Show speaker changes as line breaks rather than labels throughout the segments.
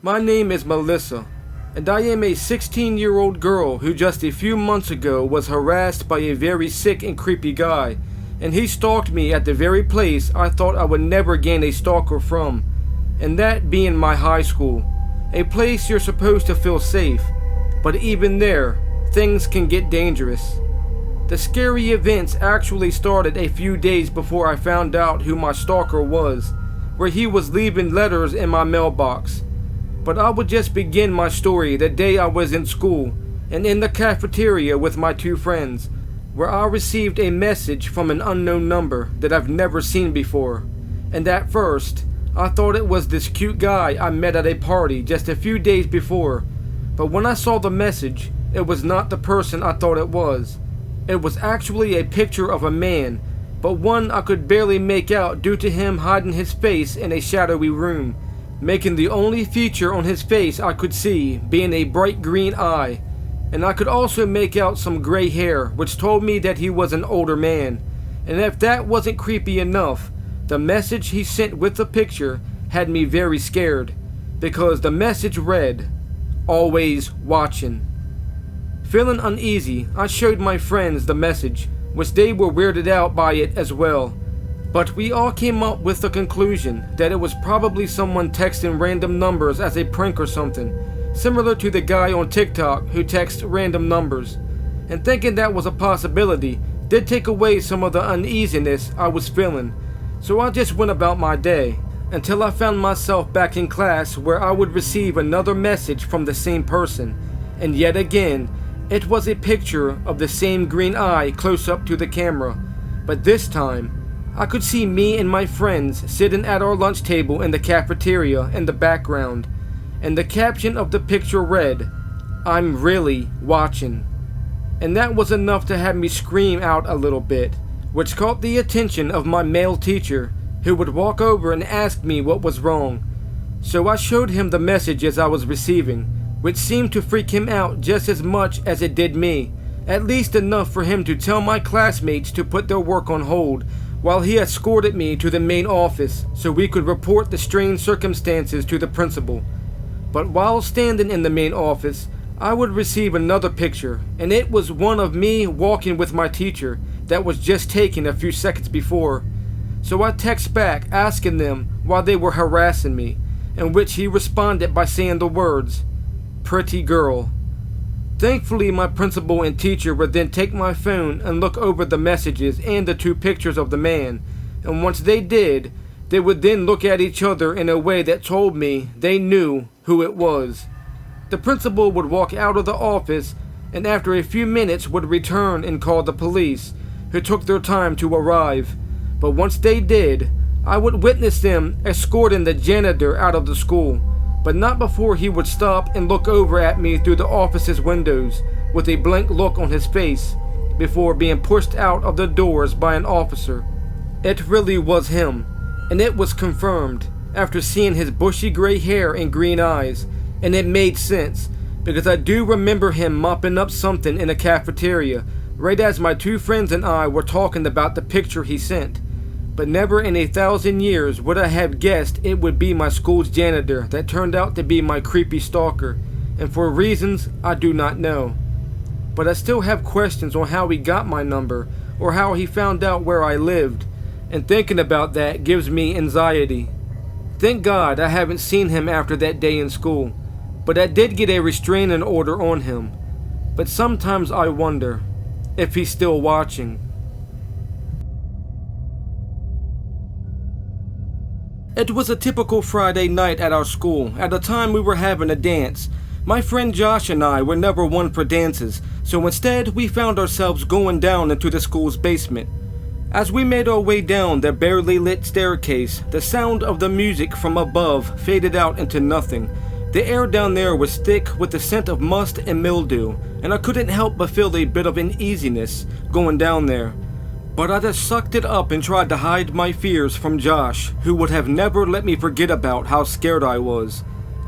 My name is Melissa, and I am a 16-year-old girl who just a few months ago was harassed by a very sick and creepy guy, and he stalked me at the very place I thought I would never gain a stalker from, and that being my high school, a place you're supposed to feel safe, but even there, things can get dangerous. The scary events actually started a few days before I found out who my stalker was, where he was leaving letters in my mailbox. But I would just begin my story the day I was in school and in the cafeteria with my two friends, where I received a message from an unknown number that I've never seen before. And at first, I thought it was this cute guy I met at a party just a few days before. But when I saw the message, it was not the person I thought it was. It was actually a picture of a man, but one I could barely make out due to him hiding his face in a shadowy room, making the only feature on his face I could see being a bright green eye, and I could also make out some gray hair, which told me that he was an older man. And if that wasn't creepy enough, the message he sent with the picture had me very scared, because the message read, "Always watching." Feeling uneasy, I showed my friends the message, which they were weirded out by it as well. But we all came up with the conclusion that it was probably someone texting random numbers as a prank or something, similar to the guy on TikTok who texts random numbers. And thinking that was a possibility did take away some of the uneasiness I was feeling, so I just went about my day, until I found myself back in class where I would receive another message from the same person, and yet again, it was a picture of the same green eye close up to the camera, but this time, I could see me and my friends sitting at our lunch table in the cafeteria in the background, and the caption of the picture read, "I'm really watching." And that was enough to have me scream out a little bit, which caught the attention of my male teacher, who would walk over and ask me what was wrong. So I showed him the messages I was receiving, which seemed to freak him out just as much as it did me, at least enough for him to tell my classmates to put their work on hold while he escorted me to the main office so we could report the strange circumstances to the principal. But while standing in the main office, I would receive another picture, and it was one of me walking with my teacher that was just taken a few seconds before. So I text back asking them why they were harassing me, in which he responded by saying the words, "Pretty girl." Thankfully, my principal and teacher would then take my phone and look over the messages and the two pictures of the man, and once they did, they would then look at each other in a way that told me they knew who it was. The principal would walk out of the office, and after a few minutes would return and call the police, who took their time to arrive. But once they did, I would witness them escorting the janitor out of the school, but not before he would stop and look over at me through the office's windows with a blank look on his face before being pushed out of the doors by an officer. It really was him, and it was confirmed after seeing his bushy gray hair and green eyes, and it made sense because I do remember him mopping up something in a cafeteria right as my two friends and I were talking about the picture he sent. But never in 1,000 years would I have guessed it would be my school's janitor that turned out to be my creepy stalker, and for reasons I do not know. But I still have questions on how he got my number, or how he found out where I lived, and thinking about that gives me anxiety. Thank God I haven't seen him after that day in school, but I did get a restraining order on him. But sometimes I wonder if he's still watching. It was a typical Friday night at our school. At the time we were having a dance. My friend Josh and I were never one for dances, so instead we found ourselves going down into the school's basement. As we made our way down the barely lit staircase, the sound of the music from above faded out into nothing. The air down there was thick with the scent of must and mildew, and I couldn't help but feel a bit of uneasiness going down there. But I just sucked it up and tried to hide my fears from Josh, who would have never let me forget about how scared I was.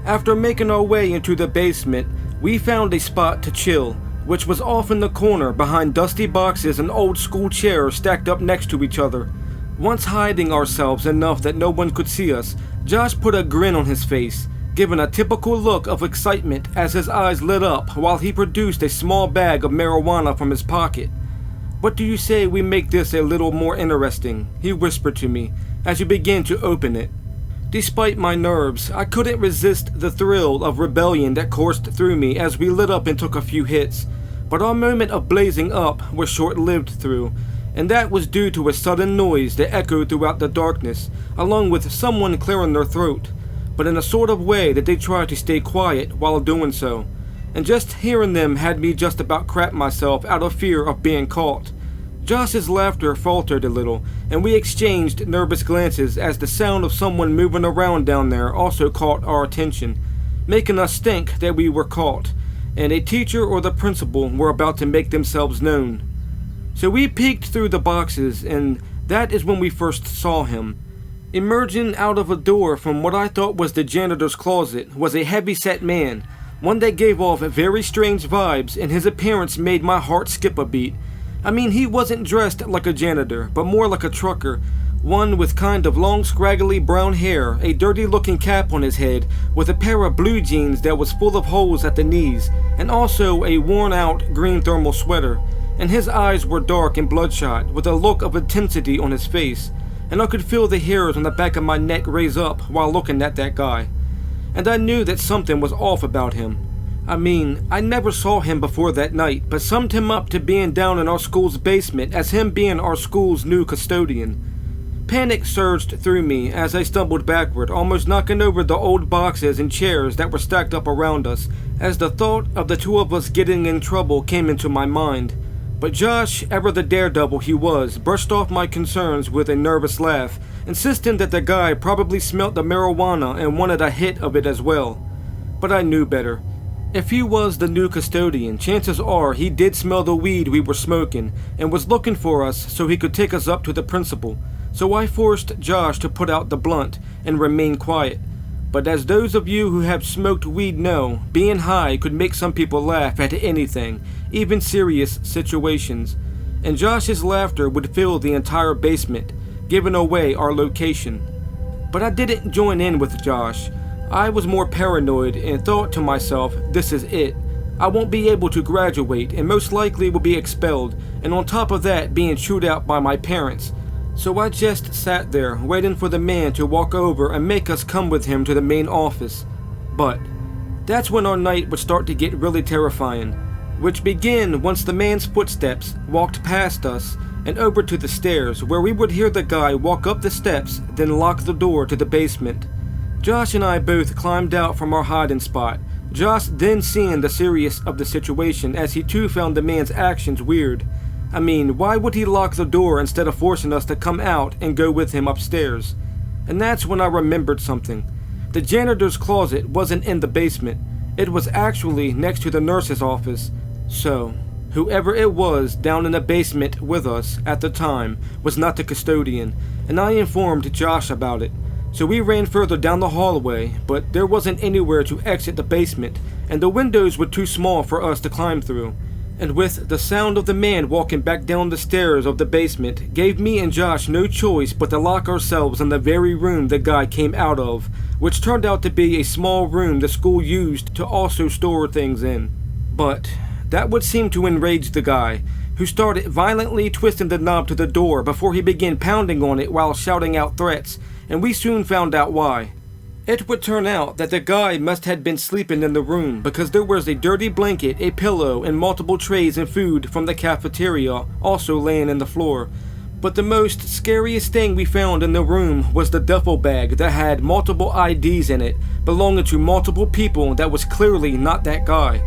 After making our way into the basement, we found a spot to chill, which was off in the corner behind dusty boxes and old school chairs stacked up next to each other. Once hiding ourselves enough that no one could see us, Josh put a grin on his face, giving a typical look of excitement as his eyes lit up while he produced a small bag of marijuana from his pocket. "What do you say we make this a little more interesting?" he whispered to me as he began to open it. Despite my nerves, I couldn't resist the thrill of rebellion that coursed through me as we lit up and took a few hits. But our moment of blazing up was short-lived through, and that was due to a sudden noise that echoed throughout the darkness, along with someone clearing their throat, but in a sort of way that they tried to stay quiet while doing so. And just hearing them had me just about crap myself out of fear of being caught. Josh's laughter faltered a little, and we exchanged nervous glances as the sound of someone moving around down there also caught our attention, making us think that we were caught, and a teacher or the principal were about to make themselves known. So we peeked through the boxes, and that is when we first saw him. Emerging out of a door from what I thought was the janitor's closet was a heavy-set man, one that gave off very strange vibes, and his appearance made my heart skip a beat. I mean, he wasn't dressed like a janitor, but more like a trucker, one with kind of long scraggly brown hair, a dirty-looking cap on his head, with a pair of blue jeans that was full of holes at the knees, and also a worn-out green thermal sweater. And his eyes were dark and bloodshot, with a look of intensity on his face, and I could feel the hairs on the back of my neck raise up while looking at that guy. And I knew that something was off about him. I mean, I never saw him before that night, but summed him up to being down in our school's basement as him being our school's new custodian. Panic surged through me as I stumbled backward, almost knocking over the old boxes and chairs that were stacked up around us, as the thought of the two of us getting in trouble came into my mind. But Josh, ever the daredevil he was, brushed off my concerns with a nervous laugh, insisting that the guy probably smelt the marijuana and wanted a hit of it as well. But I knew better. If he was the new custodian, chances are he did smell the weed we were smoking and was looking for us so he could take us up to the principal. So I forced Josh to put out the blunt and remain quiet. But as those of you who have smoked weed know, being high could make some people laugh at anything, even serious situations. And Josh's laughter would fill the entire basement, giving away our location. But I didn't join in with Josh. I was more paranoid and thought to myself, this is it. I won't be able to graduate and most likely will be expelled, and on top of that being chewed out by my parents. So I just sat there waiting for the man to walk over and make us come with him to the main office. But that's when our night would start to get really terrifying, which began once the man's footsteps walked past us and over to the stairs, where we would hear the guy walk up the steps, then lock the door to the basement. Josh and I both climbed out from our hiding spot, Josh then seeing the seriousness of the situation as he too found the man's actions weird. I mean, why would he lock the door instead of forcing us to come out and go with him upstairs? And that's when I remembered something. The janitor's closet wasn't in the basement. It was actually next to the nurse's office. So, whoever it was down in the basement with us at the time was not the custodian, and I informed Josh about it. So we ran further down the hallway, but there wasn't anywhere to exit the basement, and the windows were too small for us to climb through. And with the sound of the man walking back down the stairs of the basement gave me and Josh no choice but to lock ourselves in the very room the guy came out of, which turned out to be a small room the school used to also store things in. But that would seem to enrage the guy, who started violently twisting the knob to the door before he began pounding on it while shouting out threats, and we soon found out why. It would turn out that the guy must have been sleeping in the room because there was a dirty blanket, a pillow, and multiple trays and food from the cafeteria also laying in the floor. But the most scariest thing we found in the room was the duffel bag that had multiple IDs in it, belonging to multiple people that was clearly not that guy.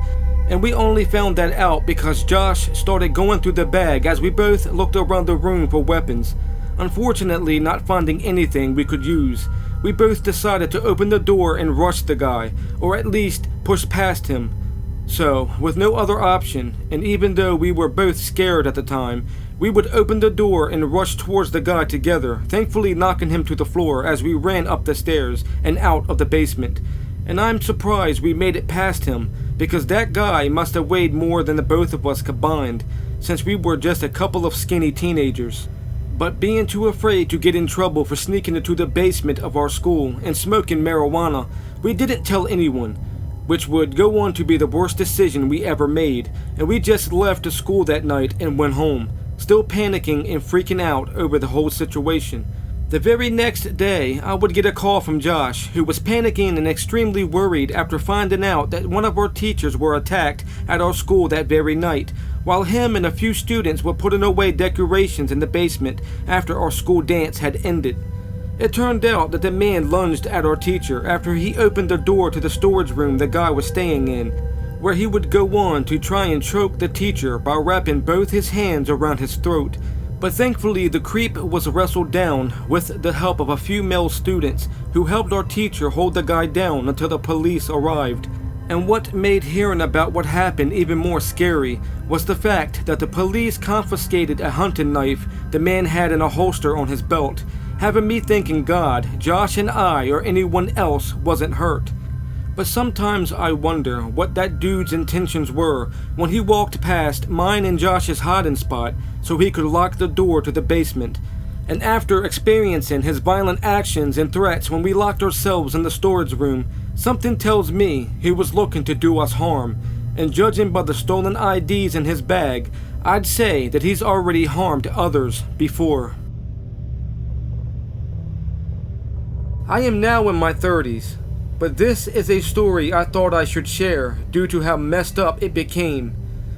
And we only found that out because Josh started going through the bag as we both looked around the room for weapons. Unfortunately, not finding anything we could use, we both decided to open the door and rush the guy, or at least push past him. So, with no other option, and even though we were both scared at the time, we would open the door and rush towards the guy together, thankfully knocking him to the floor as we ran up the stairs and out of the basement. And I'm surprised we made it past him, because that guy must have weighed more than the both of us combined, since we were just a couple of skinny teenagers. But being too afraid to get in trouble for sneaking into the basement of our school and smoking marijuana, We didn't tell anyone, which would go on to be the worst decision we ever made, and we just left the school that night and went home, still panicking and freaking out over the whole situation. The very next day, I would get a call from Josh, who was panicking and extremely worried after finding out that one of our teachers were attacked at our school that very night, while him and a few students were putting away decorations in the basement after our school dance had ended. It turned out that the man lunged at our teacher after he opened the door to the storage room the guy was staying in, where he would go on to try and choke the teacher by wrapping both his hands around his throat. But thankfully the creep was wrestled down with the help of a few male students who helped our teacher hold the guy down until the police arrived. And what made hearing about what happened even more scary was the fact that the police confiscated a hunting knife the man had in a holster on his belt, having me thinking God, Josh and I or anyone else wasn't hurt. But sometimes I wonder what that dude's intentions were when he walked past mine and Josh's hiding spot so he could lock the door to the basement. And after experiencing his violent actions and threats when we locked ourselves in the storage room, something tells me he was looking to do us harm. And judging by the stolen IDs in his bag, I'd say that he's already harmed others before. I am now in my 30s. But this is a story I thought I should share due to how messed up it became,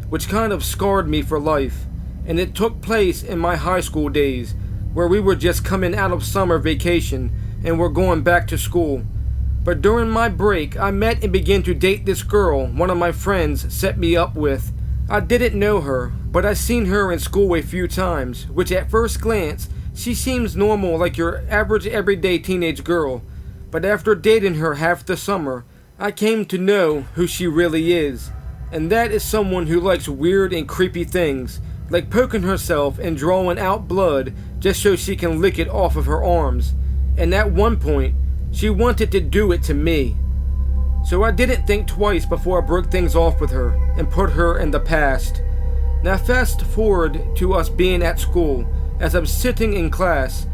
which kind of scarred me for life. And it took place in my high school days, where we were just coming out of summer vacation and were going back to school. But during my break, I met and began to date this girl one of my friends set me up with. I didn't know her, but I seen her in school a few times, which at first glance, she seems normal like your average everyday teenage girl. But after dating her half the summer, I came to know who she really is. And that is someone who likes weird and creepy things, like poking herself and drawing out blood just so she can lick it off of her arms. And at one point, she wanted to do it to me. So I didn't think twice before I broke things off with her and put her in the past. Now fast forward to us being at school as I'm sitting in class,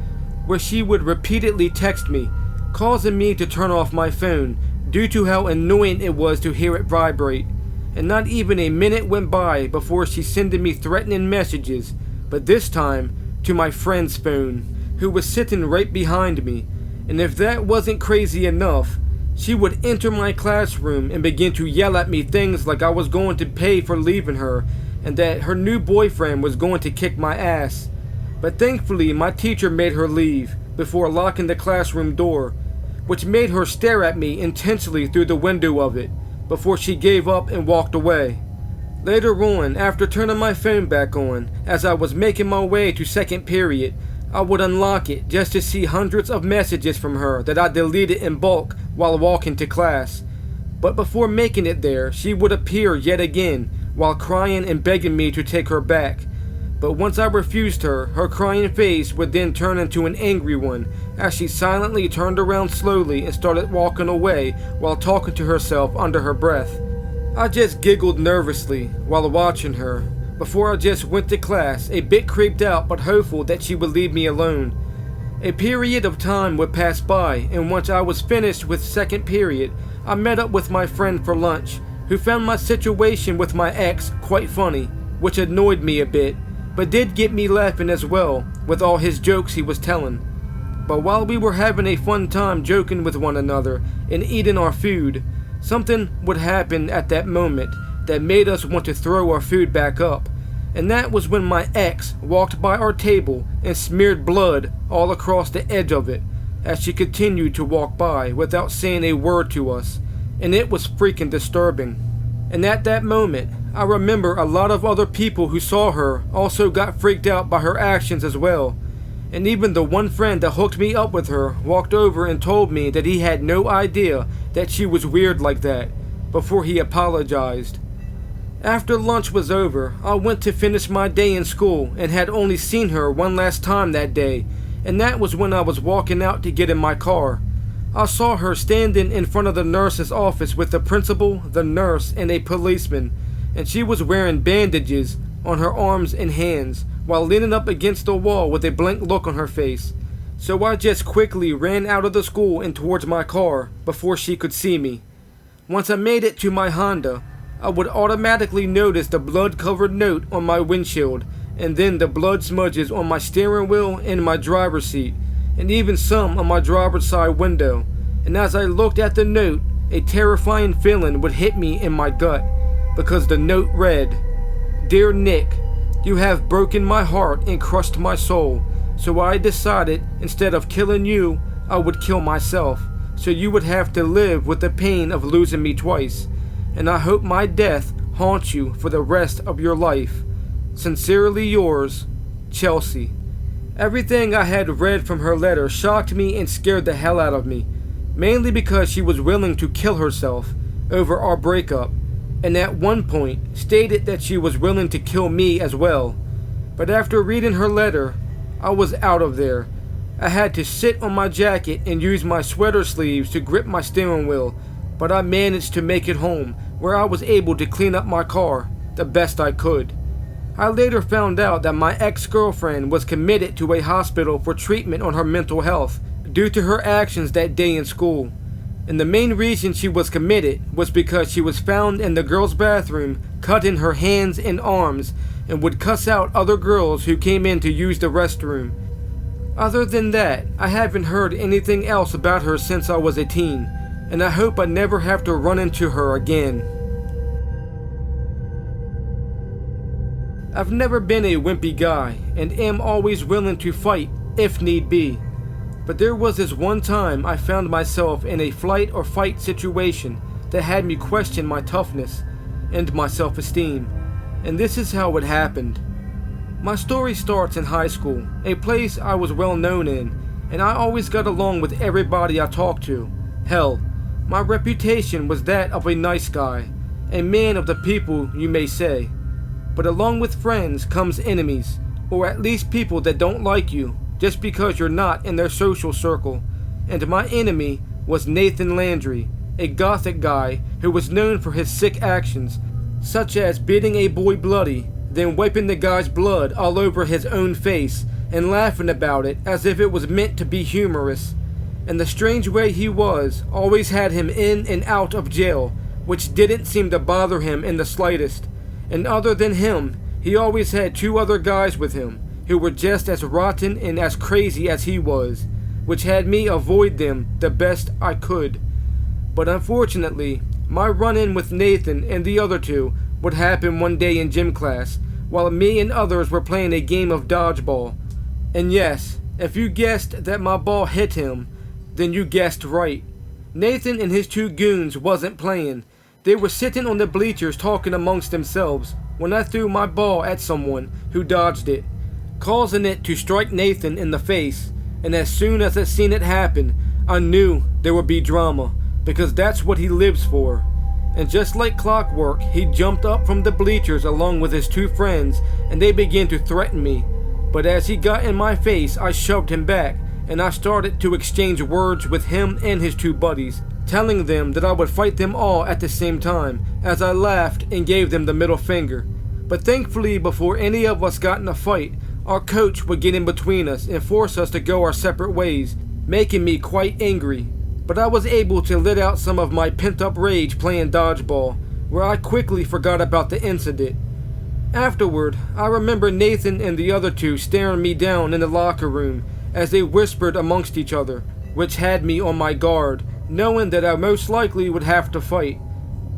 where she would repeatedly text me, causing me to turn off my phone due to how annoying it was to hear it vibrate. And not even a minute went by before she sending me threatening messages, but this time to my friend's phone, who was sitting right behind me. And if that wasn't crazy enough, she would enter my classroom and begin to yell at me things like I was going to pay for leaving her and that her new boyfriend was going to kick my ass. But thankfully my teacher made her leave before locking the classroom door, which made her stare at me intensely through the window of it, before she gave up and walked away. Later on, after turning my phone back on, as I was making my way to second period, I would unlock it just to see hundreds of messages from her that I deleted in bulk while walking to class. But before making it there, she would appear yet again, while crying and begging me to take her back. But once I refused her, her crying face would then turn into an angry one, as she silently turned around slowly and started walking away while talking to herself under her breath. I just giggled nervously while watching her, before I just went to class, a bit creeped out but hopeful that she would leave me alone. A period of time would pass by, and once I was finished with second period, I met up with my friend for lunch, who found my situation with my ex quite funny, which annoyed me a bit, but did get me laughing as well, with all his jokes he was telling. But while we were having a fun time joking with one another and eating our food, something would happen at that moment that made us want to throw our food back up, and that was when my ex walked by our table and smeared blood all across the edge of it, as she continued to walk by without saying a word to us, and it was freaking disturbing. And at that moment, I remember a lot of other people who saw her also got freaked out by her actions as well. And even the one friend that hooked me up with her walked over and told me that he had no idea that she was weird like that, before he apologized. After lunch was over, I went to finish my day in school and had only seen her one last time that day, and that was when I was walking out to get in my car. I saw her standing in front of the nurse's office with the principal, the nurse, and a policeman, and she was wearing bandages on her arms and hands while leaning up against the wall with a blank look on her face. So I just quickly ran out of the school and towards my car before she could see me. Once I made it to my Honda, I would automatically notice the blood-covered note on my windshield, and then the blood smudges on my steering wheel and my driver's seat, and even some on my driver's side window. And as I looked at the note, a terrifying feeling would hit me in my gut, because the note read, "Dear Nick, you have broken my heart and crushed my soul, so I decided instead of killing you, I would kill myself, so you would have to live with the pain of losing me twice. And I hope my death haunts you for the rest of your life. Sincerely yours, Chelsea." Everything I had read from her letter shocked me and scared the hell out of me, mainly because she was willing to kill herself over our breakup, and at one point stated that she was willing to kill me as well. But after reading her letter, I was out of there. I had to sit on my jacket and use my sweater sleeves to grip my steering wheel, but I managed to make it home, where I was able to clean up my car the best I could. I later found out that my ex-girlfriend was committed to a hospital for treatment on her mental health due to her actions that day in school. And the main reason she was committed was because she was found in the girls' bathroom cutting her hands and arms and would cuss out other girls who came in to use the restroom. Other than that, I haven't heard anything else about her since I was a teen, and I hope I never have to run into her again. I've never been a wimpy guy, and am always willing to fight if need be. But there was this one time I found myself in a flight or fight situation that had me question my toughness and my self-esteem, and this is how it happened. My story starts in high school, a place I was well known in, and I always got along with everybody I talked to. Hell, my reputation was that of a nice guy, a man of the people, you may say. But along with friends comes enemies, or at least people that don't like you just because you're not in their social circle. And my enemy was Nathan Landry, a gothic guy who was known for his sick actions, such as beating a boy bloody, then wiping the guy's blood all over his own face and laughing about it as if it was meant to be humorous. And the strange way he was always had him in and out of jail, which didn't seem to bother him in the slightest. And other than him, he always had two other guys with him, who were just as rotten and as crazy as he was, which had me avoid them the best I could. But unfortunately, my run-in with Nathan and the other two would happen one day in gym class, while me and others were playing a game of dodgeball. And yes, if you guessed that my ball hit him, then you guessed right. Nathan and his two goons wasn't playing. They were sitting on the bleachers talking amongst themselves when I threw my ball at someone who dodged it, causing it to strike Nathan in the face. And as soon as I seen it happen, I knew there would be drama, because that's what he lives for. And just like clockwork, he jumped up from the bleachers along with his two friends, and they began to threaten me. But as he got in my face, I shoved him back, and I started to exchange words with him and his two buddies, telling them that I would fight them all at the same time, as I laughed and gave them the middle finger. But thankfully, before any of us got in a fight, our coach would get in between us and force us to go our separate ways, making me quite angry. But I was able to let out some of my pent-up rage playing dodgeball, where I quickly forgot about the incident. Afterward, I remember Nathan and the other two staring me down in the locker room as they whispered amongst each other, which had me on my guard, knowing that I most likely would have to fight.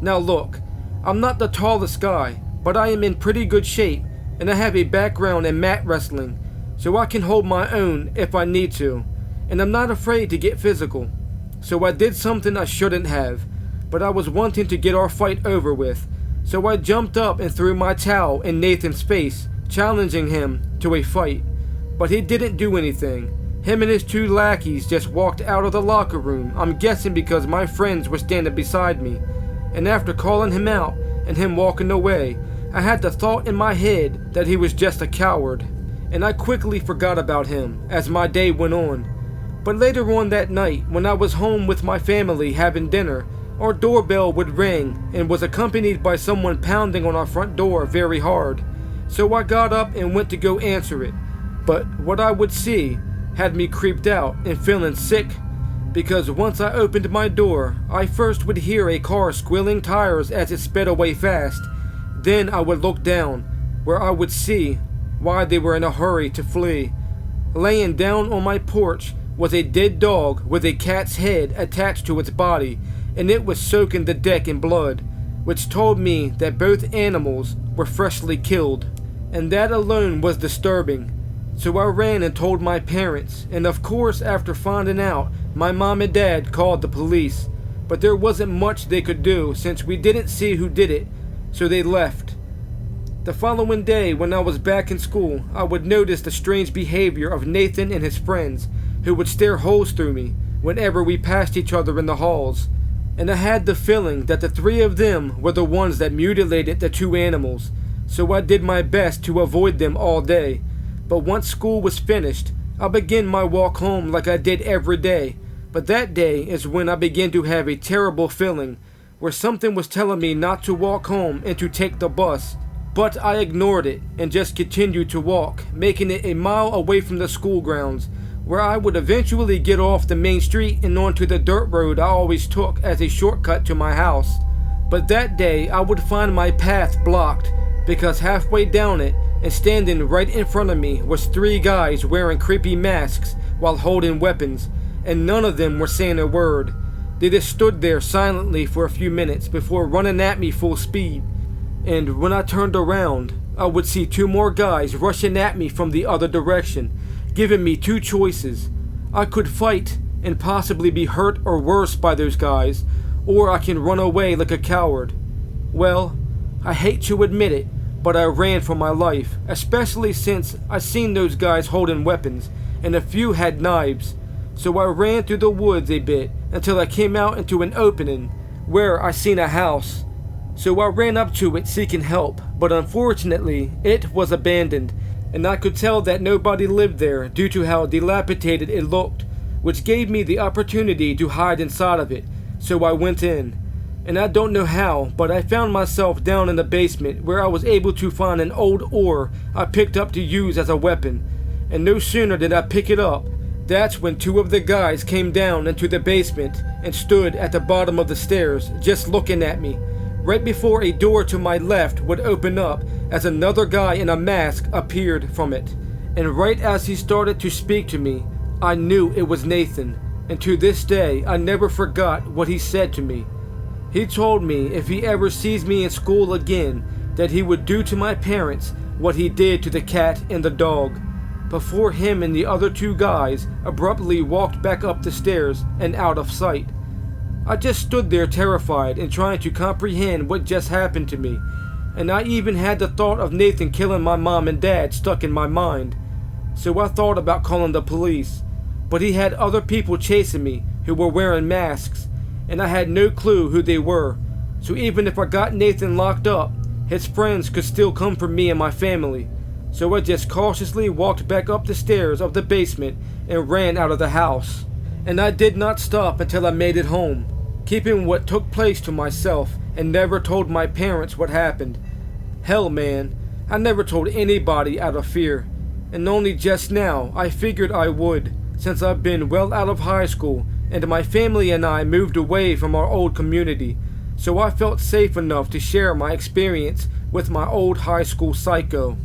Now look, I'm not the tallest guy, but I am in pretty good shape, and I have a background in mat wrestling, so I can hold my own if I need to, and I'm not afraid to get physical. So I did something I shouldn't have, but I was wanting to get our fight over with, so I jumped up and threw my towel in Nathan's face, challenging him to a fight. But he didn't do anything. Him and his two lackeys just walked out of the locker room, I'm guessing because my friends were standing beside me. And after calling him out and him walking away, I had the thought in my head that he was just a coward, and I quickly forgot about him as my day went on. But later on that night, when I was home with my family having dinner, our doorbell would ring and was accompanied by someone pounding on our front door very hard. So I got up and went to go answer it. But what I would see had me creeped out and feeling sick, because once I opened my door, I first would hear a car squealing tires as it sped away fast. Then I would look down, where I would see why they were in a hurry to flee. Laying down on my porch was a dead dog with a cat's head attached to its body, and it was soaking the deck in blood, which told me that both animals were freshly killed, and that alone was disturbing. So I ran and told my parents, and of course after finding out, my mom and dad called the police, but there wasn't much they could do since we didn't see who did it, so they left. The following day, when I was back in school, I would notice the strange behavior of Nathan and his friends, who would stare holes through me whenever we passed each other in the halls, and I had the feeling that the three of them were the ones that mutilated the two animals, so I did my best to avoid them all day. But once school was finished, I began my walk home like I did every day. But that day is when I began to have a terrible feeling, where something was telling me not to walk home and to take the bus. But I ignored it and just continued to walk, making it a mile away from the school grounds, where I would eventually get off the main street and onto the dirt road I always took as a shortcut to my house. But that day I would find my path blocked, because halfway down it, and standing right in front of me, was three guys wearing creepy masks while holding weapons, and none of them were saying a word. They just stood there silently for a few minutes before running at me full speed. And when I turned around, I would see two more guys rushing at me from the other direction, giving me two choices. I could fight and possibly be hurt or worse by those guys, or I can run away like a coward. Well, I hate to admit it, but I ran for my life, especially since I seen those guys holding weapons, and a few had knives. So I ran through the woods a bit until I came out into an opening where I seen a house. So I ran up to it seeking help, but unfortunately it was abandoned, and I could tell that nobody lived there due to how dilapidated it looked, which gave me the opportunity to hide inside of it. So I went in. And I don't know how, but I found myself down in the basement where I was able to find an old oar I picked up to use as a weapon. And no sooner did I pick it up, that's when two of the guys came down into the basement and stood at the bottom of the stairs just looking at me, right before a door to my left would open up as another guy in a mask appeared from it. And right as he started to speak to me, I knew it was Nathan, and to this day I never forgot what he said to me. He told me if he ever sees me in school again, that he would do to my parents what he did to the cat and the dog, before him and the other two guys abruptly walked back up the stairs and out of sight. I just stood there terrified and trying to comprehend what just happened to me, and I even had the thought of Nathan killing my mom and dad stuck in my mind. So I thought about calling the police, but he had other people chasing me who were wearing masks, and I had no clue who they were. So even if I got Nathan locked up, his friends could still come for me and my family. So I just cautiously walked back up the stairs of the basement and ran out of the house. And I did not stop until I made it home, keeping what took place to myself and never told my parents what happened. Hell, man, I never told anybody out of fear, and only just now I figured I would, since I've been well out of high school and my family and I moved away from our old community, so I felt safe enough to share my experience with my old high school psycho.